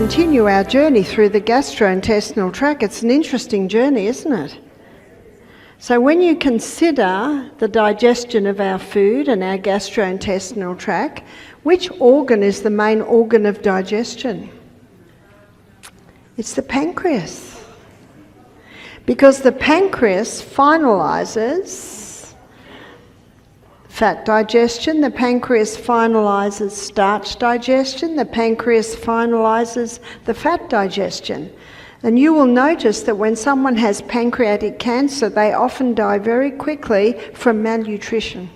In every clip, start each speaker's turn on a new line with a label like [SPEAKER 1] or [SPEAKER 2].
[SPEAKER 1] continue our journey through the gastrointestinal tract. It's an interesting journey, isn't it? So when you consider the digestion of our food and our gastrointestinal tract, which organ is the main organ of digestion? It's the pancreas. Because the pancreas finalises fat digestion, the pancreas finalises starch digestion, the pancreas finalises the fat digestion. And you will notice that when someone has pancreatic cancer, they often die very quickly from malnutrition.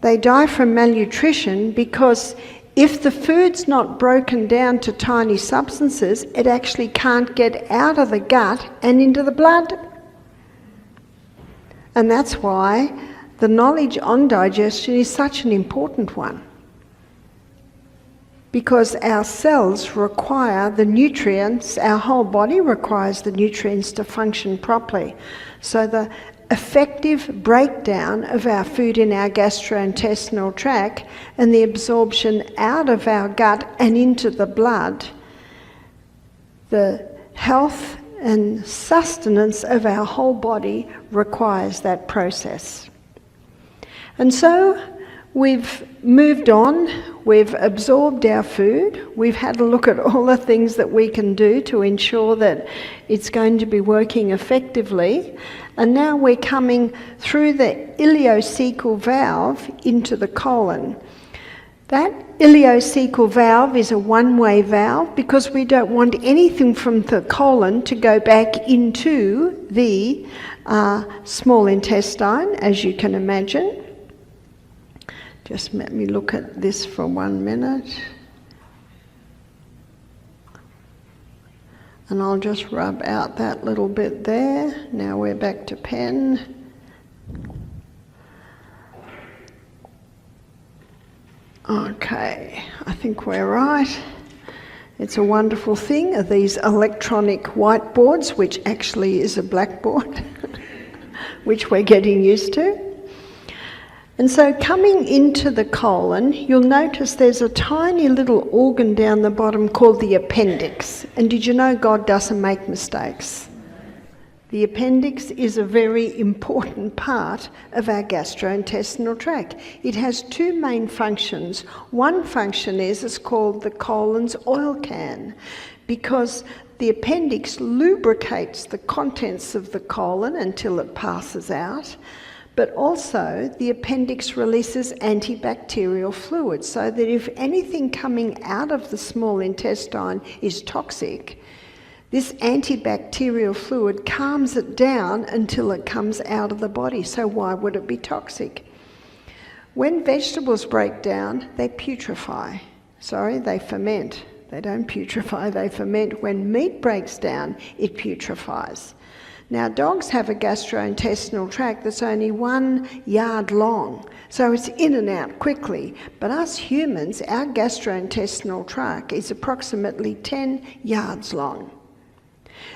[SPEAKER 1] They die from malnutrition because if the food's not broken down to tiny substances, it actually can't get out of the gut and into the blood. And that's why the knowledge on digestion is such an important one. Because our cells require the nutrients, our whole body requires the nutrients to function properly. So the effective breakdown of our food in our gastrointestinal tract and the absorption out of our gut and into the blood, the health and sustenance of our whole body requires that process. And so we've moved on, we've absorbed our food, we've had a look at all the things that we can do to ensure that it's going to be working effectively, and now we're coming through the ileocecal valve into the colon. That ileocecal valve is a one-way valve because we don't want anything from the colon to go back into the small intestine, as you can imagine. Just let me look at this for 1 minute. And I'll just rub out that little bit there. Now we're back to pen. Okay, I think we're right. It's a wonderful thing, are these electronic whiteboards, which actually is a blackboard, which we're getting used to. And so coming into the colon, you'll notice there's a tiny little organ down the bottom called the appendix. And did you know God doesn't make mistakes? The appendix is a very important part of our gastrointestinal tract. It has two main functions. One function is it's called the colon's oil can, because the appendix lubricates the contents of the colon until it passes out. But also the appendix releases antibacterial fluid, so that if anything coming out of the small intestine is toxic, this antibacterial fluid calms it down until it comes out of the body. So why would it be toxic? When vegetables break down, they putrefy. They ferment. They don't putrefy, they ferment. When meat breaks down, it putrefies. Now, dogs have a gastrointestinal tract that's only 1 yard long, so it's in and out quickly. But us humans, our gastrointestinal tract is approximately 10 yards long.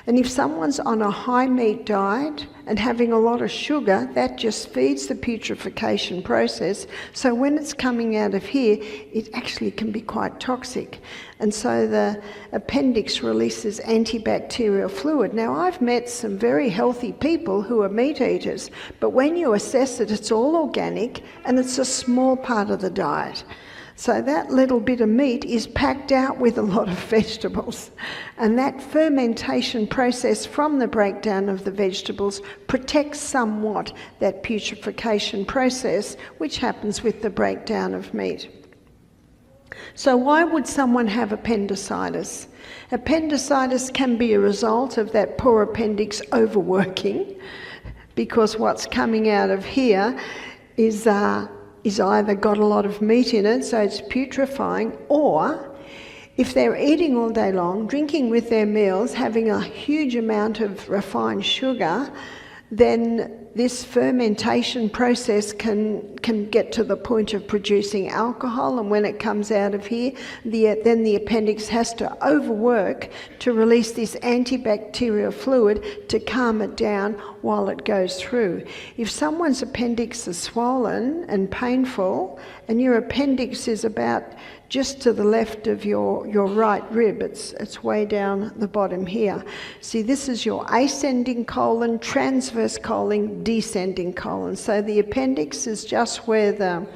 [SPEAKER 1] And if someone's on a high meat diet and having a lot of sugar, that just feeds the putrefaction process. So when it's coming out of here, it actually can be quite toxic. And so the appendix releases antibacterial fluid. Now, I've met some very healthy people who are meat eaters, but when you assess it, it's all organic and it's a small part of the diet. So that little bit of meat is packed out with a lot of vegetables. And that fermentation process from the breakdown of the vegetables protects somewhat that putrefaction process, which happens with the breakdown of meat. So why would someone have appendicitis? Appendicitis can be a result of that poor appendix overworking, because what's coming out of here is either got a lot of meat in it, so it's putrefying, or if they're eating all day long, drinking with their meals, having a huge amount of refined sugar, then this fermentation process can get to the point of producing alcohol, and when it comes out of here, then the appendix has to overwork to release this antibacterial fluid to calm it down while it goes through. If someone's appendix is swollen and painful, and your appendix is about just to the left of your right rib. It's way down the bottom here. See, this is your ascending colon, transverse colon, descending colon. So the appendix is just where the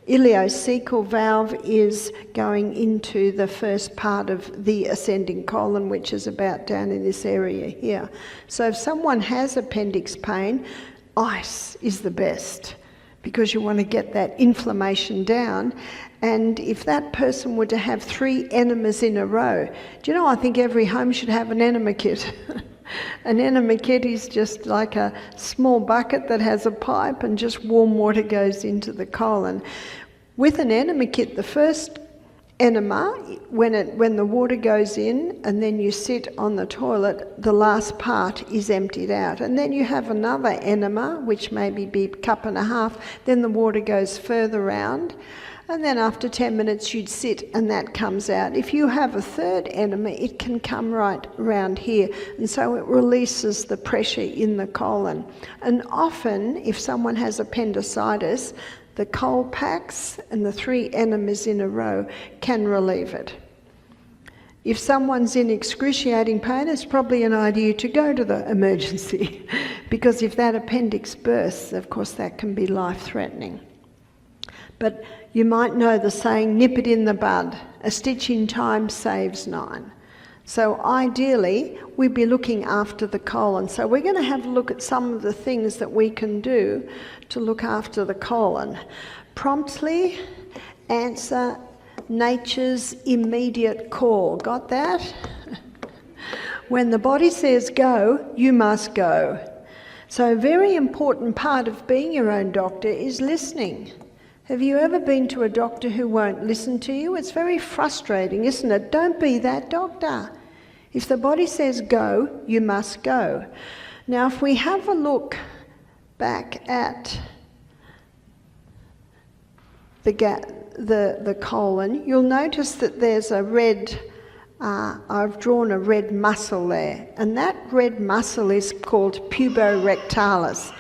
[SPEAKER 1] ileocecal valve is going into the first part of the ascending colon, which is about down in this area here. So if someone has appendix pain, ice is the best, because you want to get that inflammation down. And if that person were to have 3 enemas in a row, do you know, I think every home should have an enema kit. An enema kit is just like a small bucket that has a pipe and just warm water goes into the colon. With an enema kit, the first enema, when the water goes in and then you sit on the toilet, the last part is emptied out. And then you have another enema, which maybe be a cup and a half, then the water goes further round. And then after 10 minutes you'd sit and that comes out. If you have a third enema, it can come right around here, and so it releases the pressure in the colon. And often, if someone has appendicitis, the Colpax and the 3 enemas in a row can relieve it. If someone's in excruciating pain, it's probably an idea to go to the emergency, because if that appendix bursts, of course that can be life-threatening. But you might know the saying, nip it in the bud. A stitch in time saves 9. So ideally, we'd be looking after the colon. So we're going to have a look at some of the things that we can do to look after the colon. Promptly answer nature's immediate call. Got that? When the body says go, you must go. So a very important part of being your own doctor is listening. Have you ever been to a doctor who won't listen to you? It's very frustrating, isn't it? Don't be that doctor. If the body says go, you must go. Now, if we have a look back at the colon, you'll notice that there's a red, I've drawn a red muscle there, and that red muscle is called puborectalis.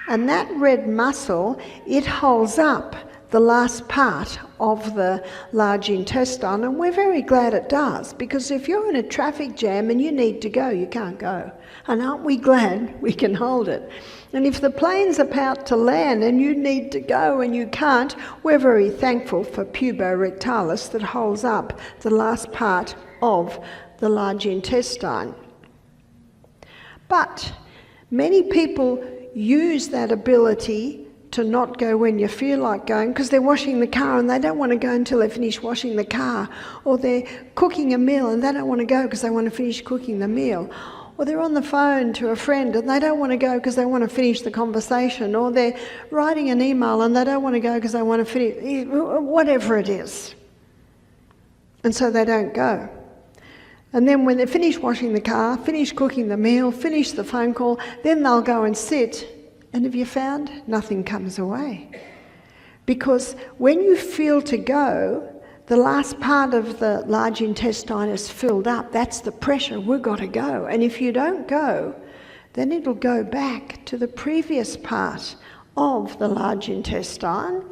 [SPEAKER 1] And that red muscle, it holds up the last part of the large intestine, and we're very glad it does, because if you're in a traffic jam and you need to go, you can't go. And aren't we glad we can hold it? And if the plane's about to land and you need to go and you can't, we're very thankful for puborectalis that holds up the last part of the large intestine. But many people use that ability to not go when you feel like going, because they're washing the car and they don't want to go until they finish washing the car, or they're cooking a meal and they don't want to go because they want to finish cooking the meal, or they're on the phone to a friend and they don't want to go because they want to finish the conversation, or they're writing an email and they don't want to go because they want to finish, whatever it is. And so they don't go. And then when they finish washing the car, finish cooking the meal, finish the phone call, then they'll go and sit. And have you found? Nothing comes away. Because when you feel to go, the last part of the large intestine is filled up. That's the pressure. We've got to go. And if you don't go, then it'll go back to the previous part of the large intestine.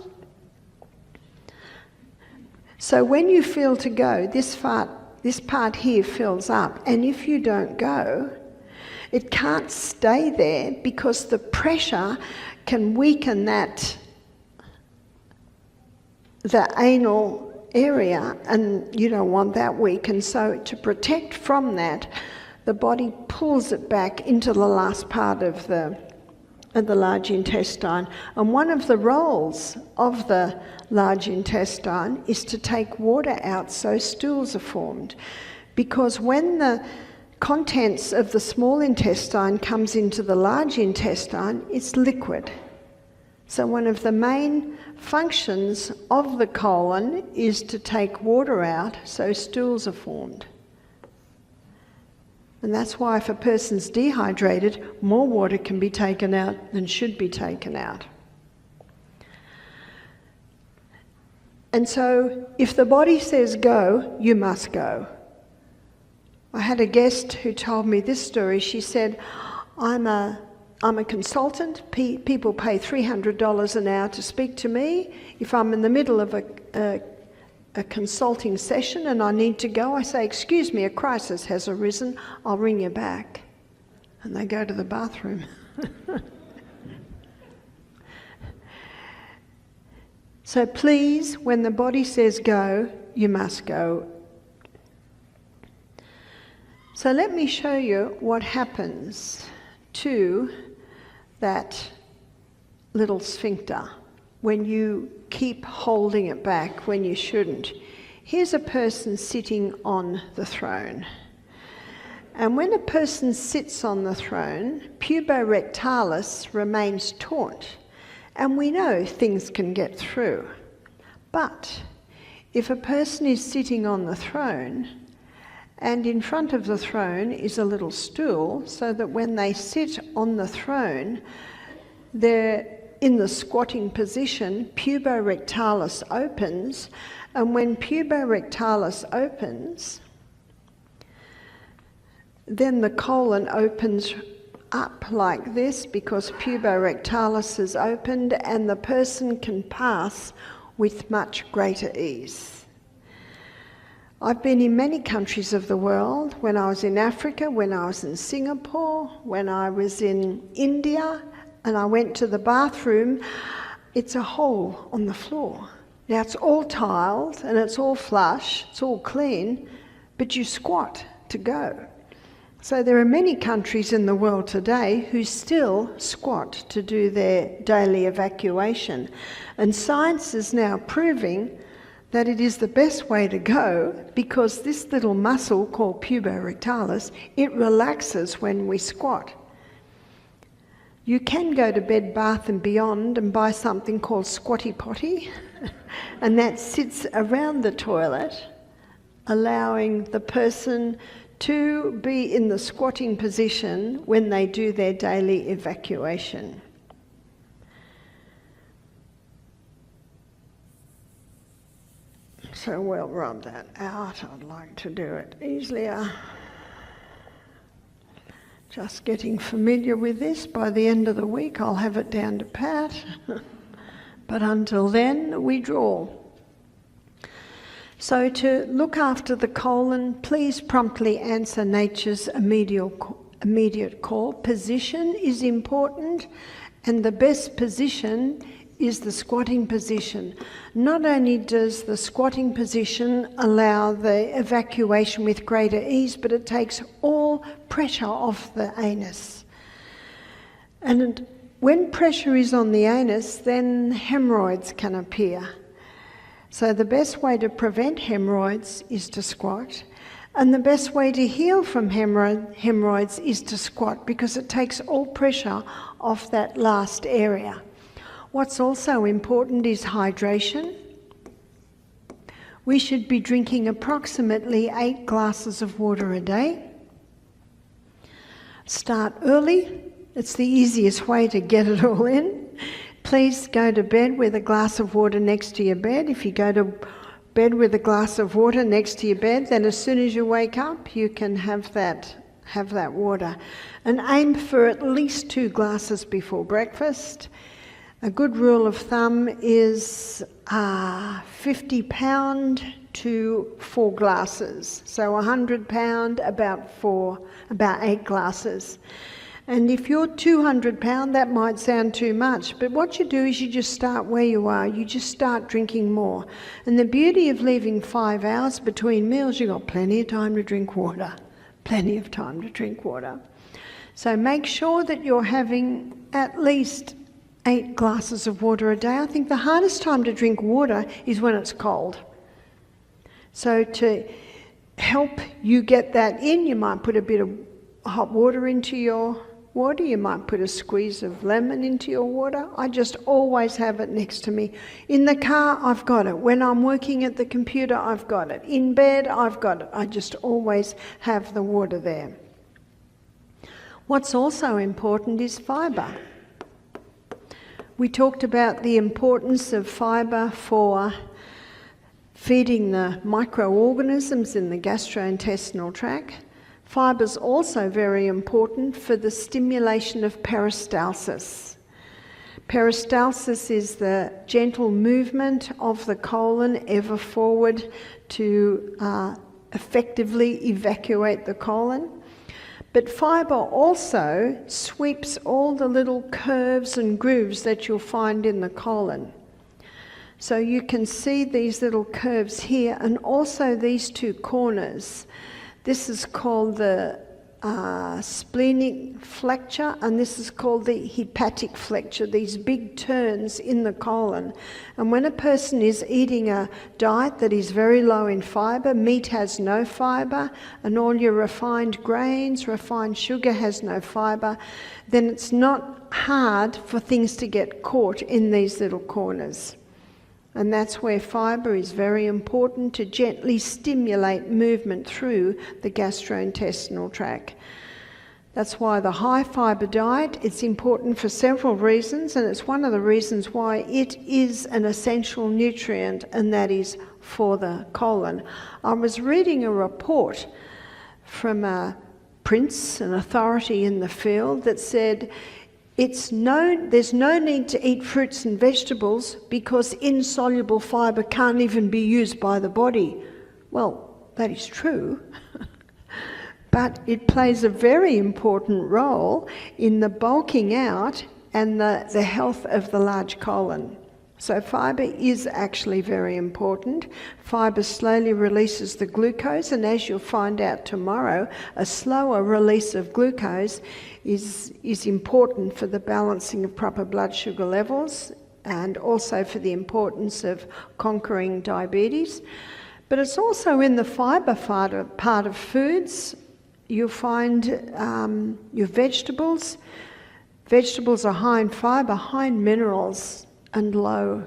[SPEAKER 1] So when you feel to go, this part here fills up. And if you don't go, it can't stay there, because the pressure can weaken the anal area, and you don't want that weakened. So to protect from that, the body pulls it back into the last part of the large intestine. And one of the roles of the large intestine is to take water out so stools are formed. Because when the contents of the small intestine comes into the large intestine, it's liquid. So one of the main functions of the colon is to take water out so stools are formed. And that's why if a person's dehydrated, more water can be taken out than should be taken out. And so if the body says go, you must go. I had a guest who told me this story. She said, I'm a consultant. People pay $300 an hour to speak to me. If I'm in the middle of a consulting session and I need to go, I say, excuse me, a crisis has arisen, I'll ring you back. And they go to the bathroom. So please, when the body says go, you must go. So let me show you what happens to that little sphincter when you keep holding it back when you shouldn't. Here's a person sitting on the throne. And when a person sits on the throne, puborectalis remains taut. And we know things can get through. But if a person is sitting on the throne, and in front of the throne is a little stool, so that when they sit on the throne, they're in the squatting position, puborectalis opens, and when puborectalis opens, then the colon opens up like this because puborectalis is opened and the person can pass with much greater ease. I've been in many countries of the world. When I was in Africa, when I was in Singapore, when I was in India, and I went to the bathroom, it's a hole on the floor. Now it's all tiled and it's all flush, it's all clean, but you squat to go. So there are many countries in the world today who still squat to do their daily evacuation. And science is now proving that it is the best way to go because this little muscle called puborectalis, it relaxes when we squat. You can go to Bed Bath & Beyond and buy something called Squatty Potty, and that sits around the toilet, allowing the person to be in the squatting position when they do their daily evacuation. So we'll rub that out. I'd like to do it easier. Just getting familiar with this. By the end of the week, I'll have it down to pat. But until then, we draw. So to look after the colon, please promptly answer nature's immediate call. Position is important, and the best position is the squatting position. Not only does the squatting position allow the evacuation with greater ease, but it takes all pressure off the anus. And when pressure is on the anus, then hemorrhoids can appear. So the best way to prevent hemorrhoids is to squat. And the best way to heal from hemorrhoids is to squat because it takes all pressure off that last area. What's also important is hydration. We should be drinking approximately 8 glasses of water a day. Start early. It's the easiest way to get it all in. Please go to bed with a glass of water next to your bed. If you go to bed with a glass of water next to your bed, then as soon as you wake up, you can have that water. And aim for at least 2 glasses before breakfast. A good rule of thumb is 50 pound to 4 glasses. So 100 pound, about 8 glasses. And if you're 200 pound, that might sound too much. But what you do is you just start where you are. You just start drinking more. And the beauty of leaving 5 hours between meals, you've got plenty of time to drink water. Plenty of time to drink water. So make sure that you're having at least 8 glasses of water a day. I think the hardest time to drink water is when it's cold. So to help you get that in, you might put a bit of hot water into your water. You might put a squeeze of lemon into your water. I just always have it next to me. In the car, I've got it. When I'm working at the computer, I've got it. In bed, I've got it. I just always have the water there. What's also important is fibre. We talked about the importance of fibre for feeding the microorganisms in the gastrointestinal tract. Fibre is also very important for the stimulation of peristalsis. Peristalsis is the gentle movement of the colon ever forward to effectively evacuate the colon. But fibre also sweeps all the little curves and grooves that you'll find in the colon. So you can see these little curves here, and also these two corners. This is called the splenic flexure, and this is called the hepatic flexure, these big turns in the colon. And when a person is eating a diet that is very low in fibre, meat has no fibre, and all your refined grains, refined sugar has no fibre, then it's not hard for things to get caught in these little corners. And that's where fibre is very important, to gently stimulate movement through the gastrointestinal tract. That's why the high fibre diet, it's important for several reasons, and it's one of the reasons why it is an essential nutrient, and that is for the colon. I was reading a report from a prince, an authority in the field, that said there's no need to eat fruits and vegetables because insoluble fibre can't even be used by the body. Well, that is true, but it plays a very important role in the bulking out and the health of the large colon. So fibre is actually very important. Fibre slowly releases the glucose, and as you'll find out tomorrow, a slower release of glucose is important for the balancing of proper blood sugar levels, and also for the importance of conquering diabetes. But it's also in the fibre part of foods. You'll find your vegetables. Vegetables are high in fibre, high in minerals, and low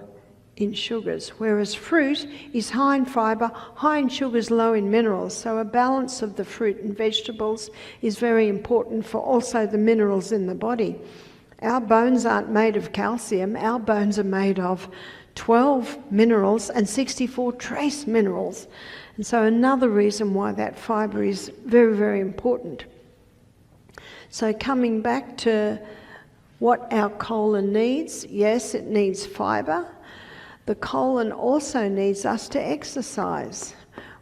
[SPEAKER 1] in sugars, whereas fruit is high in fibre, high in sugars, low in minerals. So a balance of the fruit and vegetables is very important for also the minerals in the body. Our bones aren't made of calcium, our bones are made of 12 minerals and 64 trace minerals. And so another reason why that fibre is very, very important. So coming back to what our colon needs, yes, it needs fibre. The colon also needs us to exercise.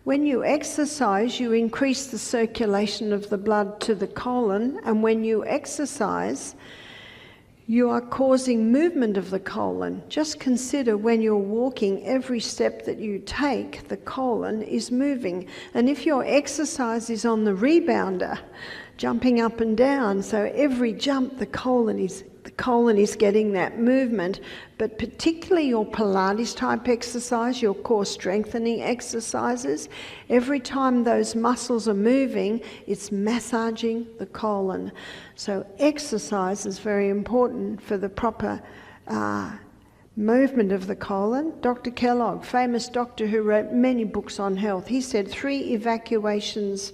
[SPEAKER 1] When you exercise, you increase the circulation of the blood to the colon, and when you exercise, you are causing movement of the colon. Just consider when you're walking, every step that you take, the colon is moving. And if your exercise is on the rebounder, jumping up and down, so every jump the colon is getting that movement. But particularly your Pilates type exercise, your core strengthening exercises, every time those muscles are moving, it's massaging the colon. So exercise is very important for the proper movement of the colon. Dr. Kellogg, famous doctor who wrote many books on health, he said 3 evacuations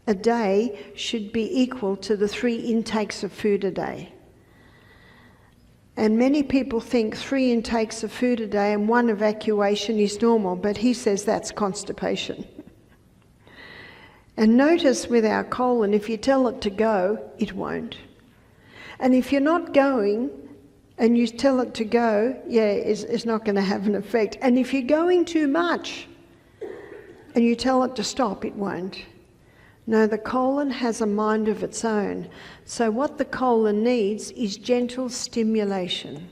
[SPEAKER 1] a day should be equal to the 3 intakes of food a day. And many people think 3 intakes of food a day and 1 evacuation is normal, but he says that's constipation. And notice with our colon, if you tell it to go, it won't. And if you're not going and you tell it to go, it's not going to have an effect. And if you're going too much and you tell it to stop, it won't. No, the colon has a mind of its own. So what the colon needs is gentle stimulation.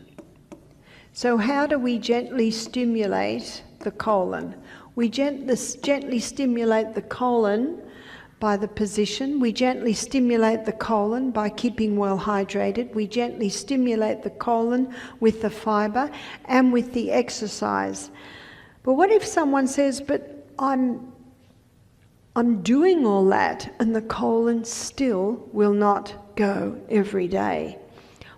[SPEAKER 1] So how do we gently stimulate the colon? We gently stimulate the colon by the position. We gently stimulate the colon by keeping well hydrated. We gently stimulate the colon with the fibre and with the exercise. But what if someone says, but I'm doing all that and the colon still will not go every day?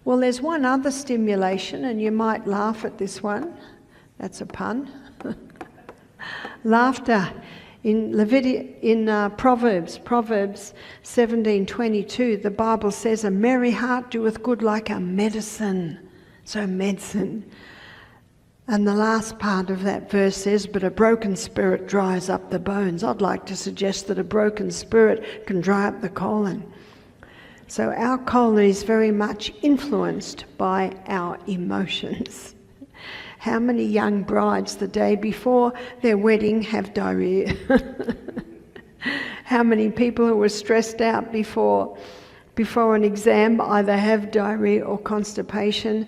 [SPEAKER 1] Well, there's one other stimulation, and you might laugh at this one. That's a pun. Laughter. In Proverbs 17:22, the Bible says, a merry heart doeth good like a medicine. So medicine. And the last part of that verse says, but a broken spirit dries up the bones. I'd like to suggest that a broken spirit can dry up the colon. So our colon is very much influenced by our emotions. How many young brides the day before their wedding have diarrhea? How many people who are stressed out before an exam either have diarrhea or constipation?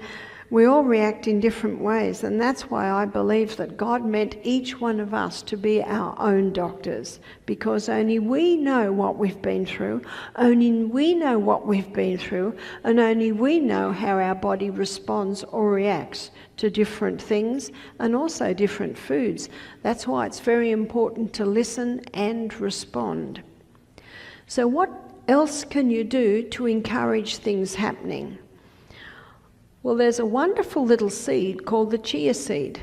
[SPEAKER 1] We all react in different ways, and that's why I believe that God meant each one of us to be our own doctors, because only we know what we've been through, only we know what we've been through, and only we know how our body responds or reacts to different things and also different foods. That's why it's very important to listen and respond. So what else can you do to encourage things happening? Well, there's a wonderful little seed called the chia seed.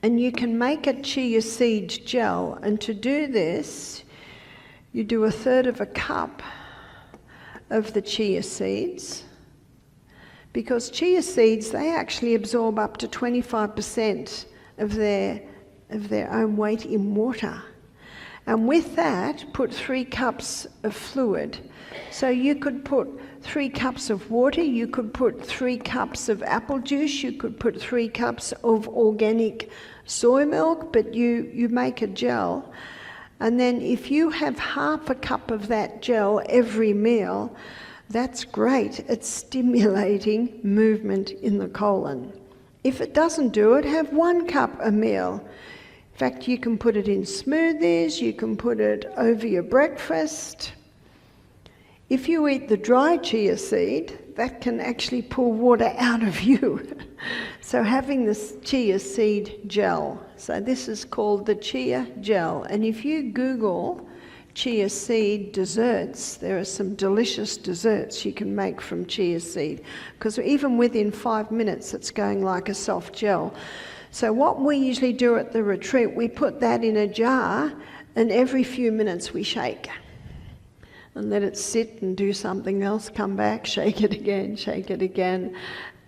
[SPEAKER 1] And you can make a chia seed gel, and to do this, you do 1/3 cup of the chia seeds, because chia seeds, they actually absorb up to 25% of their own weight in water. And with that, put 3 cups of fluid. So you could put 3 cups of water, you could put 3 cups of apple juice, you could put 3 cups of organic soy milk, but you make a gel. And then if you have 1/2 cup of that gel every meal, that's great. It's stimulating movement in the colon. If it doesn't do it, have 1 cup a meal. In fact, you can put it in smoothies, you can put it over your breakfast. If you eat the dry chia seed, that can actually pull water out of you. So having this chia seed gel, so this is called the chia gel. And if you Google chia seed desserts, there are some delicious desserts you can make from chia seed, because even within 5 minutes it's going like a soft gel. So what we usually do at the retreat, we put that in a jar, and every few minutes we shake and let it sit and do something else, come back, shake it again.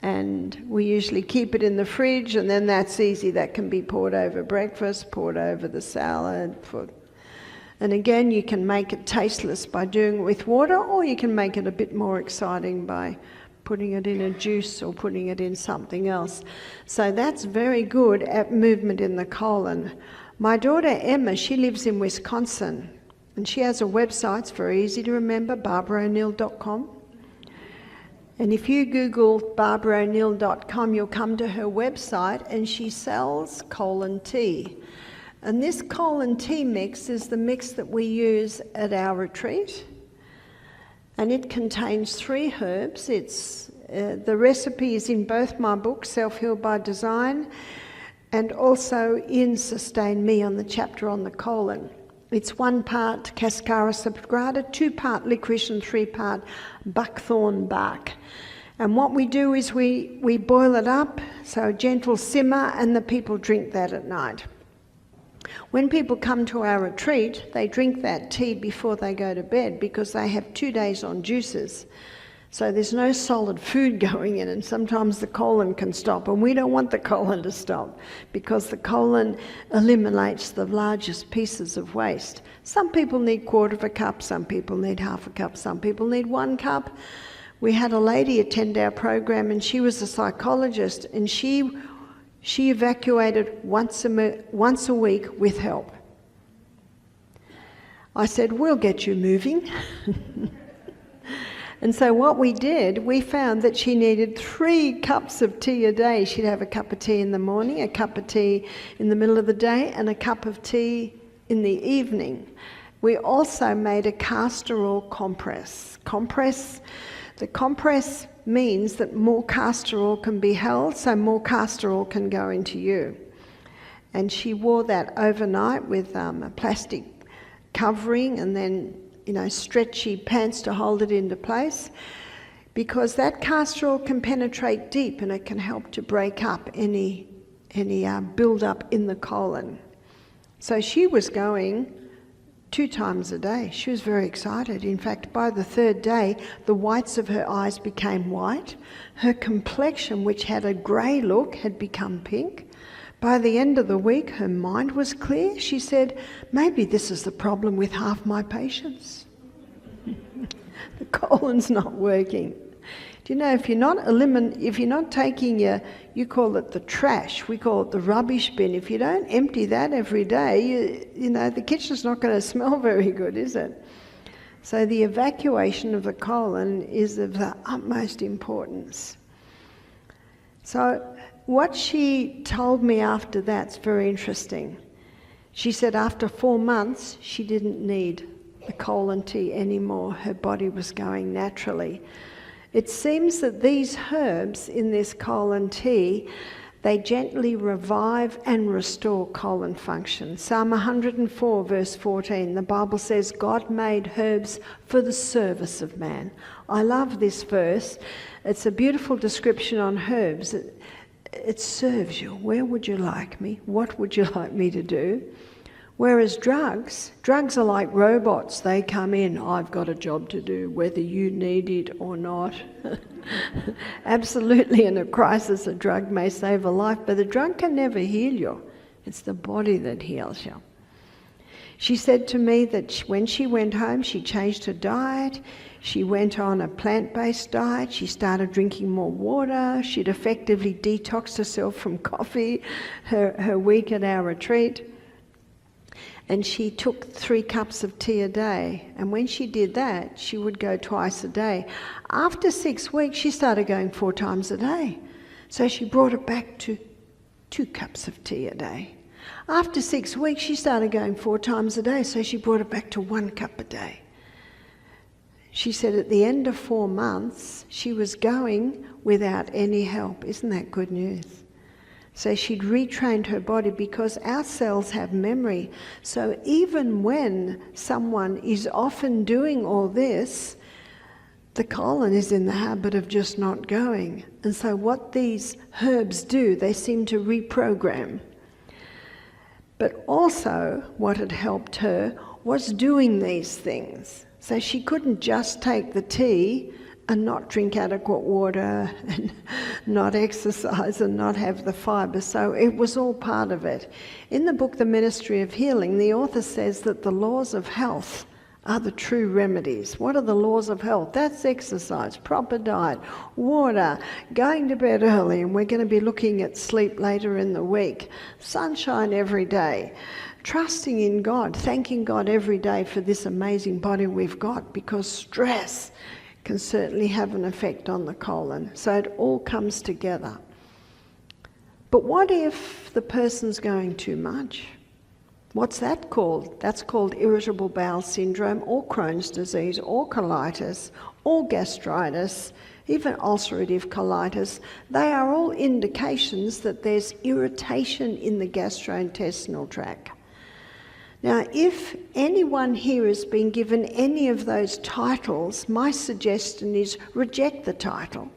[SPEAKER 1] And we usually keep it in the fridge, and then that's easy. That can be poured over breakfast, poured over the salad. And again, you can make it tasteless by doing it with water, or you can make it a bit more exciting by putting it in a juice or putting it in something else. So that's very good at movement in the colon. My daughter Emma, she lives in Wisconsin, and she has a website. It's very easy to remember, barbaro'neill.com. And if you Google barbaro'neill.com, you'll come to her website, and she sells colon tea. And this colon tea mix is the mix that we use at our retreat. And it contains 3 herbs. The recipe is in both my books, Self-Heal by Design, and also in Sustain Me on the chapter on the colon. It's 1 part Cascara subgrada, 2 part licorice, and 3 part buckthorn bark. And what we do is we boil it up, so a gentle simmer, and the people drink that at night. When people come to our retreat, they drink that tea before they go to bed, because they have 2 days on juices. So there's no solid food going in, and sometimes the colon can stop, and we don't want the colon to stop, because the colon eliminates the largest pieces of waste. Some people need 1/4 cup, some people need 1/2 cup, some people need 1 cup. We had a lady attend our program, and she was a psychologist, and she evacuated once a week with help. I said, we'll get you moving. And so what we did, we found that she needed 3 cups of tea a day. She'd have a cup of tea in the morning, a cup of tea in the middle of the day, and a cup of tea in the evening. We also made a castor oil compress. The compress means that more castor oil can be held, so more castor oil can go into you. And she wore that overnight with a plastic covering, and then stretchy pants to hold it into place, because that castor oil can penetrate deep, and it can help to break up any build-up in the colon. So she was going 2 times a day. She was very excited. In fact, by the 3rd day, the whites of her eyes became white. Her complexion, which had a grey look, had become pink. By the end of the week, her mind was clear. She said, maybe this is the problem with half my patients. The colon's not working. Do you know, if you're not taking you call it the trash, we call it the rubbish bin. If you don't empty that every day, you know, the kitchen's not going to smell very good, is it? So the evacuation of the colon is of the utmost importance. So what she told me after that's very interesting. She said after 4 months, she didn't need the colon tea anymore. Her body was going naturally. It seems that these herbs in this colon tea, they gently revive and restore colon function. Psalm 104 verse 14, the Bible says, God made herbs for the service of man. I love this verse. It's a beautiful description on herbs. It serves you. Where would you like me? What would you like me to do? Whereas drugs are like robots. They come in, I've got a job to do, whether you need it or not. Absolutely, in a crisis, a drug may save a life, but the drug can never heal you. It's the body that heals you. She said to me that when she went home, she changed her diet. She went on a plant-based diet. She started drinking more water. She'd effectively detoxed herself from coffee, her week at our retreat. And she took 3 cups of tea a day. And when she did that, she would go twice a day. After 6 weeks, she started going 4 times a day. So she brought it back to 2 cups of tea a day. After 6 weeks, she started going 4 times a day. So she brought it back to 1 cup a day. She said at the end of 4 months, she was going without any help. Isn't that good news? So she'd retrained her body, because our cells have memory. So even when someone is often doing all this, the colon is in the habit of just not going. And so what these herbs do, they seem to reprogram. But also what had helped her was doing these things. So she couldn't just take the tea and not drink adequate water and not exercise and not have the fibre. So it was all part of it. In the book, The Ministry of Healing, the author says that the laws of health are the true remedies. What are the laws of health? That's exercise, proper diet, water, going to bed early, and we're going to be looking at sleep later in the week, sunshine every day, trusting in God, thanking God every day for this amazing body we've got, because stress can certainly have an effect on the colon. So it all comes together. But what if the person's going too much? What's that called? That's called irritable bowel syndrome, or Crohn's disease, or colitis, or gastritis, even ulcerative colitis. They are all indications that there's irritation in the gastrointestinal tract. Now, if anyone here has been given any of those titles, my suggestion is reject the title.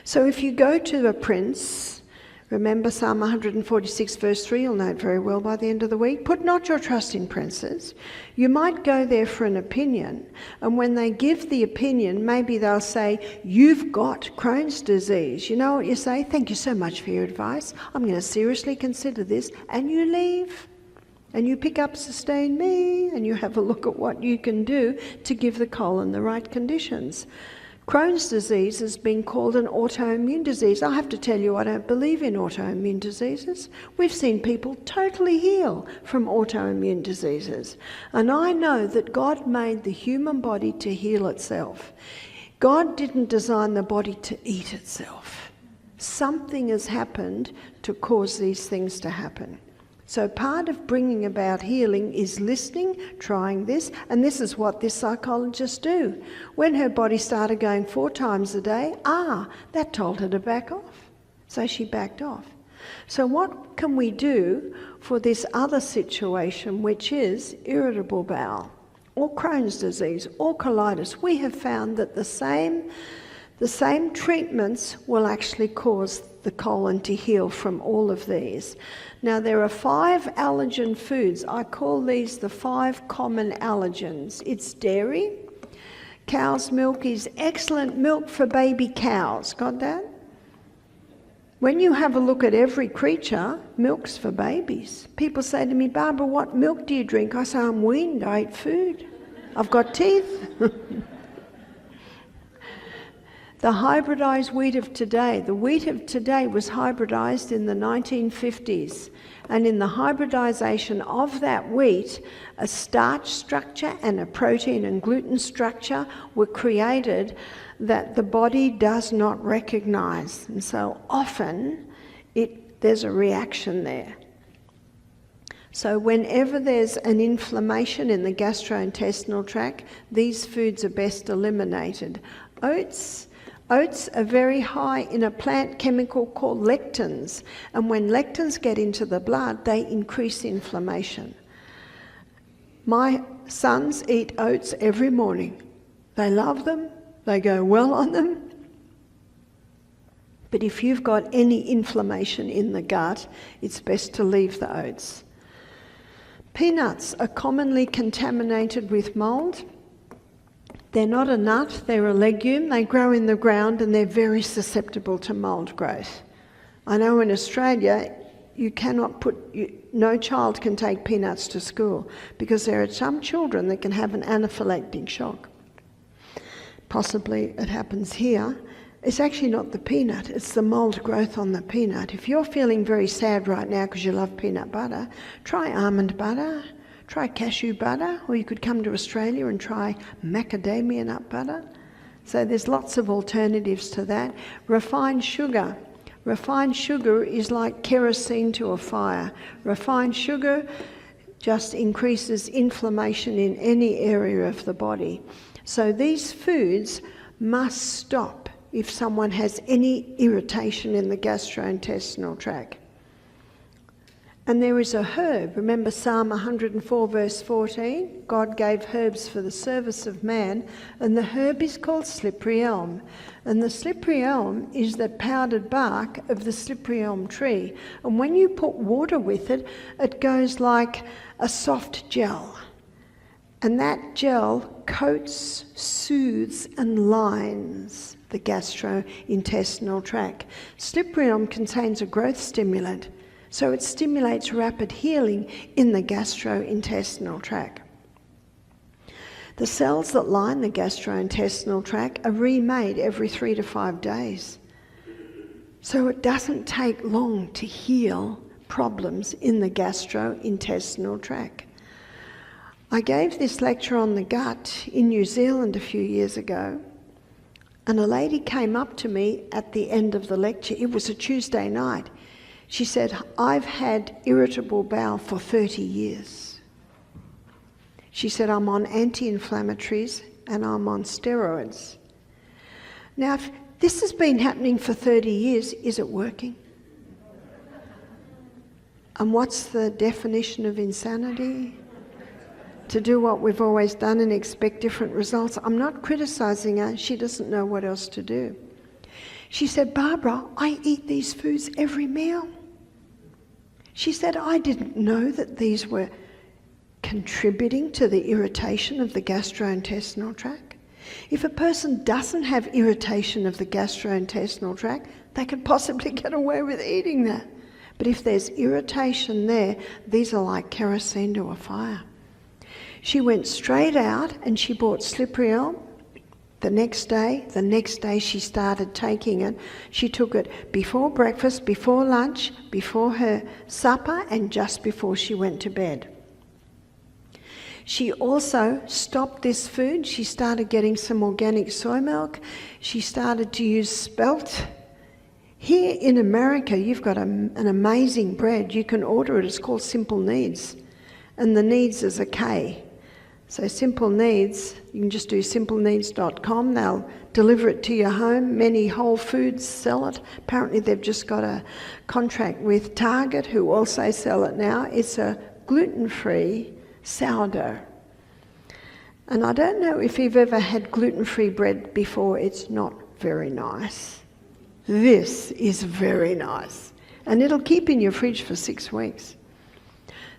[SPEAKER 1] So if you go to a prince, remember Psalm 146 verse 3, you'll know it very well by the end of the week, put not your trust in princes. You might go there for an opinion, and when they give the opinion, maybe they'll say, you've got Crohn's disease. You know what you say? Thank you so much for your advice. I'm going to seriously consider this, and you leave. And you pick up Sustain Me, and you have a look at what you can do to give the colon the right conditions. Crohn's disease has been called an autoimmune disease. I have to tell you, I don't believe in autoimmune diseases. We've seen people totally heal from autoimmune diseases. And I know that God made the human body to heal itself. God didn't design the body to eat itself. Something has happened to cause these things to happen. So part of bringing about healing is listening, trying this, and this is what this psychologist do. When her body started going 4 times a day, that told her to back off. So she backed off. So what can we do for this other situation, which is irritable bowel, or Crohn's disease, or colitis? We have found that the same treatments will actually cause the colon to heal from all of these. Now, there are 5 allergen foods. I call these the 5 common allergens. It's dairy. Cow's milk is excellent milk for baby cows. Got that? When you have a look at every creature, milk's for babies. People say to me, Barbara, what milk do you drink? I say, I'm weaned, I eat food. I've got teeth. The hybridized wheat of today, the wheat of today was hybridized in the 1950s. And in the hybridization of that wheat, a starch structure and a protein and gluten structure were created that the body does not recognize. And so often there's a reaction there. So whenever there's an inflammation in the gastrointestinal tract, these foods are best eliminated. Oats are very high in a plant chemical called lectins, and when lectins get into the blood, they increase inflammation. My sons eat oats every morning. They love them, they go well on them. But if you've got any inflammation in the gut, it's best to leave the oats. Peanuts are commonly contaminated with mould. They're not a nut, they're a legume. They grow in the ground and they're very susceptible to mould growth. I know in Australia, no child can take peanuts to school because there are some children that can have an anaphylactic shock. Possibly it happens here. It's actually not the peanut, it's the mould growth on the peanut. If you're feeling very sad right now because you love peanut butter, try almond butter, try cashew butter, or you could come to Australia and try macadamia nut butter. So there's lots of alternatives to that. Refined sugar. Refined sugar is like kerosene to a fire. Refined sugar just increases inflammation in any area of the body. So these foods must stop if someone has any irritation in the gastrointestinal tract. And there is a herb. Remember Psalm 104 verse 14? God gave herbs for the service of man, and the herb is called slippery elm. And the slippery elm is the powdered bark of the slippery elm tree. And when you put water with it, it goes like a soft gel. And that gel coats, soothes and lines the gastrointestinal tract. Slippery elm contains a growth stimulant, so it stimulates rapid healing in the gastrointestinal tract. The cells that line the gastrointestinal tract are remade every 3 to 5 days. So it doesn't take long to heal problems in the gastrointestinal tract. I gave this lecture on the gut in New Zealand a few years ago, and a lady came up to me at the end of the lecture. It was a Tuesday night. She said, I've had irritable bowel for 30 years. She said, I'm on anti-inflammatories and I'm on steroids. Now, if this has been happening for 30 years, is it working? And what's the definition of insanity? To do what we've always done and expect different results. I'm not criticising her, she doesn't know what else to do. She said, Barbara, I eat these foods every meal. She said, I didn't know that these were contributing to the irritation of the gastrointestinal tract. If a person doesn't have irritation of the gastrointestinal tract, they could possibly get away with eating that. But if there's irritation there, these are like kerosene to a fire. She went straight out and she bought slippery elm. The next day she started taking it. She took it before breakfast, before lunch, before her supper, and just before she went to bed. She also stopped this food. She started getting some organic soy milk. She started to use spelt. Here in America, you've got an amazing bread. You can order it. It's called Simple Needs. And the Needs is a K. So Simple Needs, you can just do simpleneeds.com. They'll deliver it to your home. Many Whole Foods sell it. Apparently they've just got a contract with Target, who also sell it now. It's a gluten-free sourdough. And I don't know if you've ever had gluten-free bread before. It's not very nice. This is very nice. And it'll keep in your fridge for 6 weeks.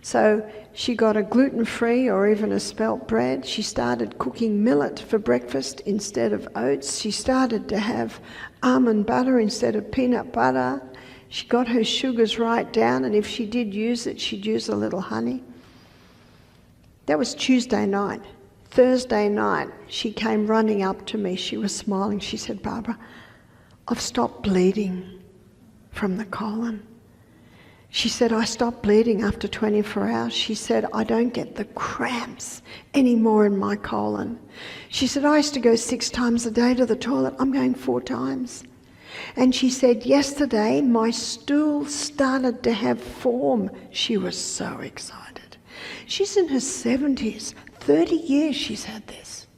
[SPEAKER 1] So she got a gluten-free or even a spelt bread. She started cooking millet for breakfast instead of oats. She started to have almond butter instead of peanut butter. She got her sugars right down, and if she did use it, she'd use a little honey. That was Tuesday night. Thursday night, she came running up to me. She was smiling. She said, "Barbara, I've stopped bleeding from the colon." She said, "I stopped bleeding after 24 hours. She said, "I don't get the cramps anymore in my colon." She said, "I used to go 6 times a day to the toilet. I'm going 4 times. And she said, "Yesterday, my stool started to have form." She was so excited. She's in her 70s. 30 years she's had this.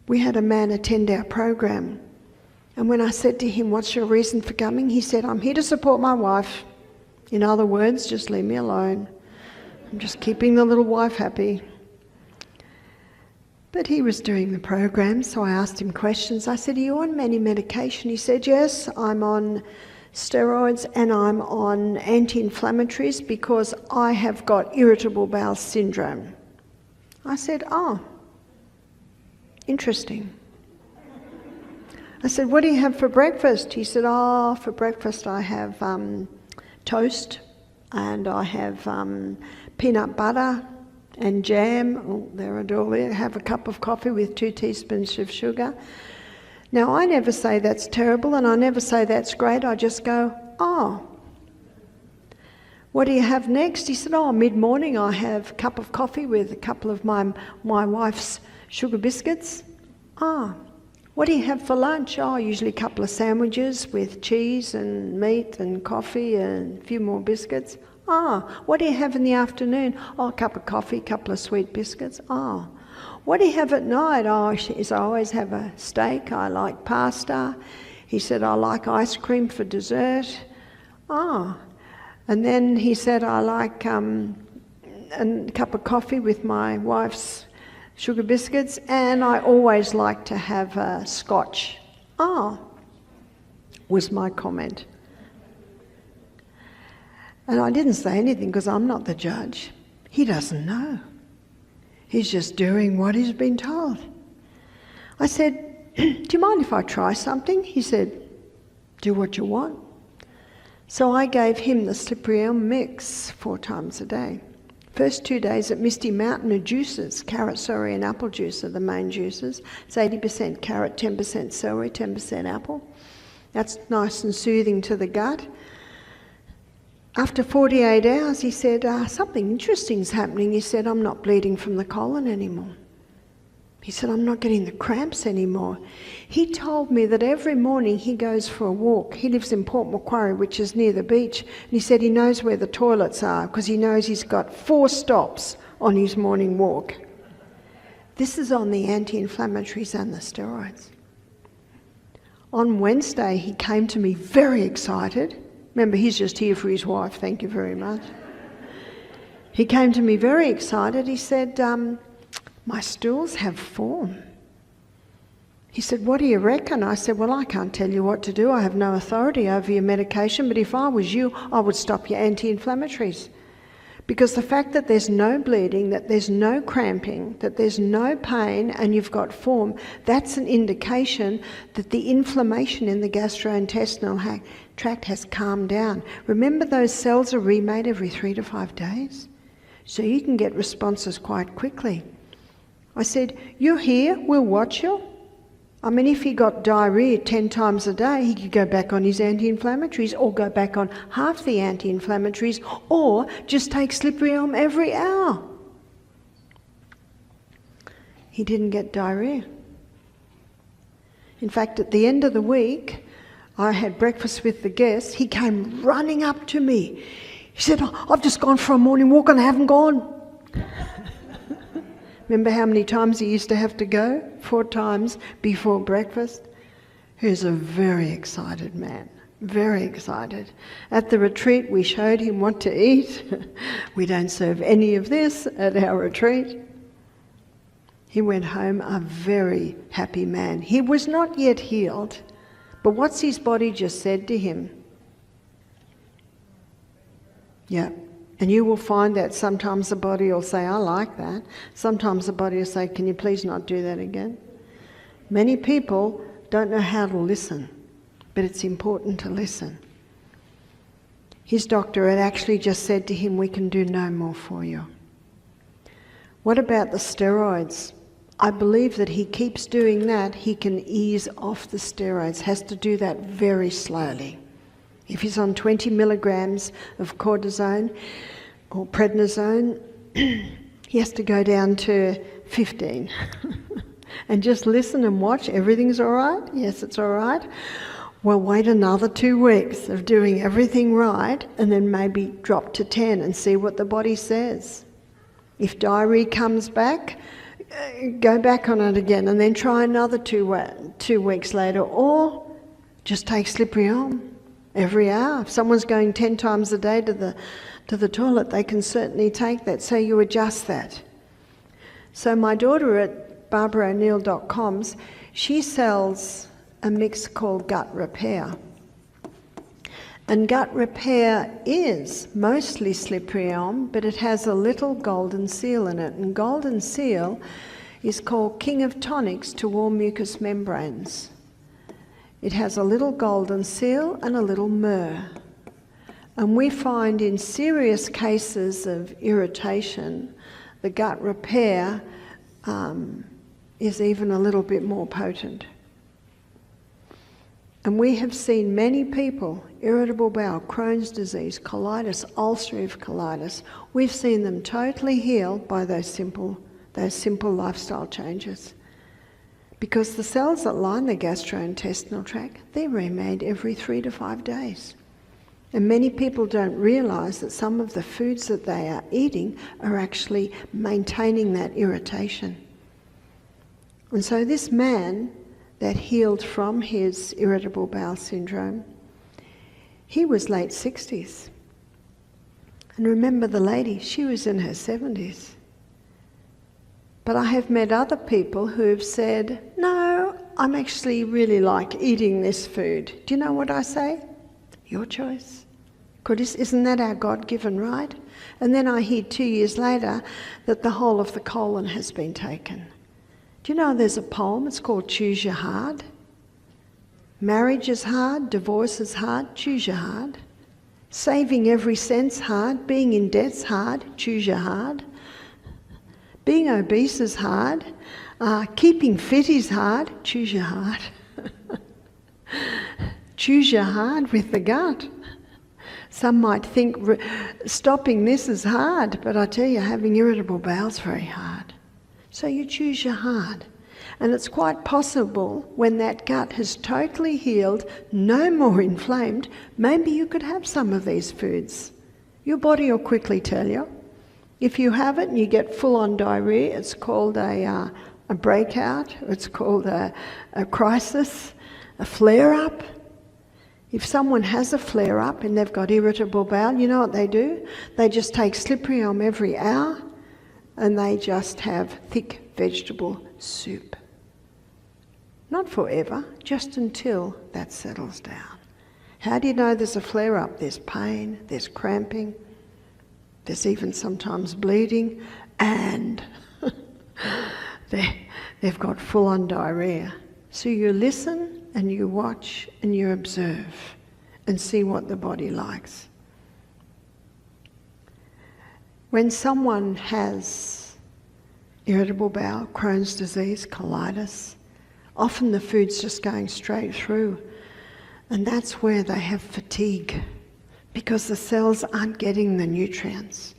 [SPEAKER 1] We had a man attend our program. And when I said to him, "What's your reason for coming?" he said, "I'm here to support my wife. In other words, just leave me alone. I'm just keeping the little wife happy." But he was doing the program, so I asked him questions. I said, "Are you on any medication?" He said, "Yes, I'm on steroids and I'm on anti-inflammatories because I have got irritable bowel syndrome." I said, "Oh, interesting." I said, "What do you have for breakfast?" He said, "Oh, for breakfast I have toast and I have peanut butter and jam." Oh, there I do it. Have a cup of coffee with 2 teaspoons of sugar. Now, I never say that's terrible and I never say that's great. I just go, "Oh, what do you have next?" He said, "Oh, mid-morning I have a cup of coffee with a couple of my wife's sugar biscuits." "Ah, what do you have for lunch?" "Oh, usually a couple of sandwiches with cheese and meat and coffee and a few more biscuits." "Ah, what do you have in the afternoon?" "Oh, a cup of coffee, a couple of sweet biscuits." "Oh, what do you have at night?" "Oh," he said, "I always have a steak. I like pasta." He said, "I like ice cream for dessert." "Oh." And then he said, "I like a cup of coffee with my wife's sugar biscuits, and I always like to have a scotch." "Oh," was my comment. And I didn't say anything because I'm not the judge. He doesn't know. He's just doing what he's been told. I said, "Do you mind if I try something?" He said, "Do what you want." So I gave him the slippery elm mix 4 times a day. First 2 days at Misty Mountain are juices. Carrot, celery and apple juice are the main juices. It's 80% carrot, 10% celery, 10% apple. That's nice and soothing to the gut. After 48 hours, he said, "Something interesting is happening." He said, "I'm not bleeding from the colon anymore." He said, "I'm not getting the cramps anymore." He told me that every morning he goes for a walk. He lives in Port Macquarie, which is near the beach. And he said he knows where the toilets are because he knows he's got 4 stops on his morning walk. This is on the anti-inflammatories and the steroids. On Wednesday, he came to me very excited. Remember, he's just here for his wife. Thank you very much. He came to me very excited. He said, "My stools have form." He said, "What do you reckon?" I said, "Well, I can't tell you what to do. I have no authority over your medication, but if I was you, I would stop your anti-inflammatories. Because the fact that there's no bleeding, that there's no cramping, that there's no pain and you've got form, that's an indication that the inflammation in the gastrointestinal tract has calmed down. Remember, those cells are remade every 3 to 5 days. So you can get responses quite quickly." I said, "You're here, we'll watch you." I mean, if he got diarrhea 10 times a day, he could go back on his anti-inflammatories or go back on half the anti-inflammatories or just take slippery elm every hour. He didn't get diarrhea. In fact, at the end of the week, I had breakfast with the guests. He came running up to me. He said, "I've just gone for a morning walk and I haven't gone." Remember how many times he used to have to go? 4 times before breakfast. He's a very excited man, very excited. At the retreat, we showed him what to eat. We don't serve any of this at our retreat. He went home a very happy man. He was not yet healed, but what's his body just said to him? Yeah. And you will find that sometimes the body will say, "I like that." Sometimes the body will say, "Can you please not do that again?" Many people don't know how to listen, but it's important to listen. His doctor had actually just said to him, "We can do no more for you." What about the steroids? I believe that he keeps doing that, he can ease off the steroids, has to do that very slowly. If he's on 20 milligrams of cortisone or prednisone, he has to go down to 15 and just listen and watch. Everything's all right? Yes, it's all right. Well, wait another 2 weeks of doing everything right and then maybe drop to 10 and see what the body says. If diarrhea comes back, go back on it again and then try another 2 weeks later, or just take slippery elm every hour. If someone's going 10 times a day to the toilet, they can certainly take that, so you adjust that. So my daughter at barbara'o'neill.com's, she sells a mix called Gut Repair. And Gut Repair is mostly slippery elm, but it has a little golden seal in it. And golden seal is called King of Tonics to all mucous membranes. It has a little golden seal and a little myrrh. And we find in serious cases of irritation, the Gut Repair is even a little bit more potent. And we have seen many people, irritable bowel, Crohn's disease, colitis, ulcerative colitis, we've seen them totally healed by those simple lifestyle changes. Because the cells that line the gastrointestinal tract, they're remade every 3 to 5 days. And many people don't realise that some of the foods that they are eating are actually maintaining that irritation. And so this man that healed from his irritable bowel syndrome, he was late 60s. And remember the lady, she was in her 70s. But I have met other people who have said, no, I'm actually really like eating this food. Do you know what I say? Your choice. Isn't that our God-given right? And then I hear 2 years later that the whole of the colon has been taken. Do you know there's a poem, it's called Choose Your Hard? Marriage is hard, divorce is hard, choose your hard. Saving every cent's hard, being in debt's hard, choose your hard. Being obese is hard, keeping fit is hard, choose your hard. Choose your hard with the gut. Some might think stopping this is hard, but I tell you, having irritable bowel is very hard. So you choose your hard. And it's quite possible when that gut has totally healed, no more inflamed, maybe you could have some of these foods. Your body will quickly tell you. If you have it and you get full-on diarrhea, it's called a breakout, it's called a crisis, a flare-up. If someone has a flare-up and they've got irritable bowel, you know what they do? They just take slippery elm every hour and they just have thick vegetable soup. Not forever, just until that settles down. How do you know there's a flare-up? There's pain, there's cramping, there's even sometimes bleeding, and they've got full-on diarrhea. So you listen and you watch and you observe and see what the body likes. When someone has irritable bowel, Crohn's disease, colitis, often the food's just going straight through, and that's where they have fatigue because the cells aren't getting the nutrients.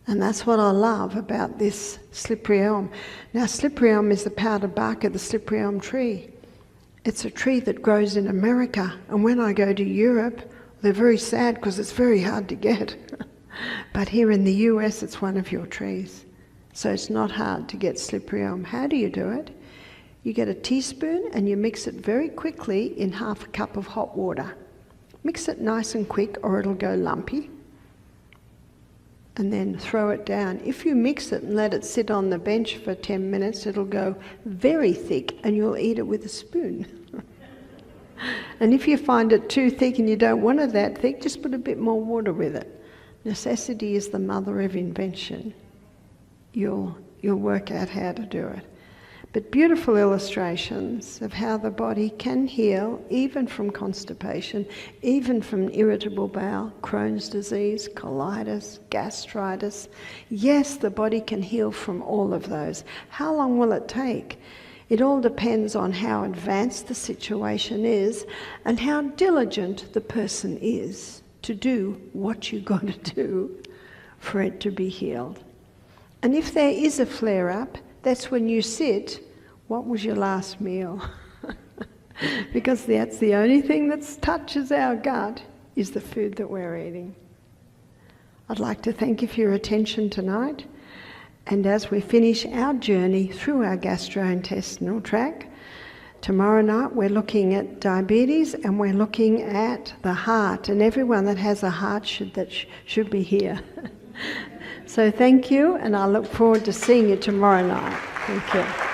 [SPEAKER 1] And that's what I love about this slippery elm. Now, slippery elm is the powder bark of the slippery elm tree. It's a tree that grows in America, and when I go to Europe, they're very sad because it's very hard to get. But here in the US, it's one of your trees. So it's not hard to get slippery elm. How do you do it? You get a teaspoon and you mix it very quickly in half a cup of hot water. Mix it nice and quick or it'll go lumpy. And then throw it down. If you mix it and let it sit on the bench for 10 minutes, it'll go very thick and you'll eat it with a spoon. And if you find it too thick and you don't want it that thick, just put a bit more water with it. Necessity is the mother of invention. You'll work out how to do it. but beautiful illustrations of how the body can heal even from constipation, even from irritable bowel, Crohn's disease, colitis, gastritis. Yes, the body can heal from all of those. How long will it take? It all depends on how advanced the situation is and how diligent the person is to do what you got to do for it to be healed. And if there is a flare-up, that's when you sit, what was your last meal? Because that's the only thing that touches our gut, is the food that we're eating. I'd like to thank you for your attention tonight. And as we finish our journey through our gastrointestinal tract, tomorrow night we're looking at diabetes and we're looking at the heart. And everyone that has a heart should be here. So thank you, and I look forward to seeing you tomorrow night. Thank you.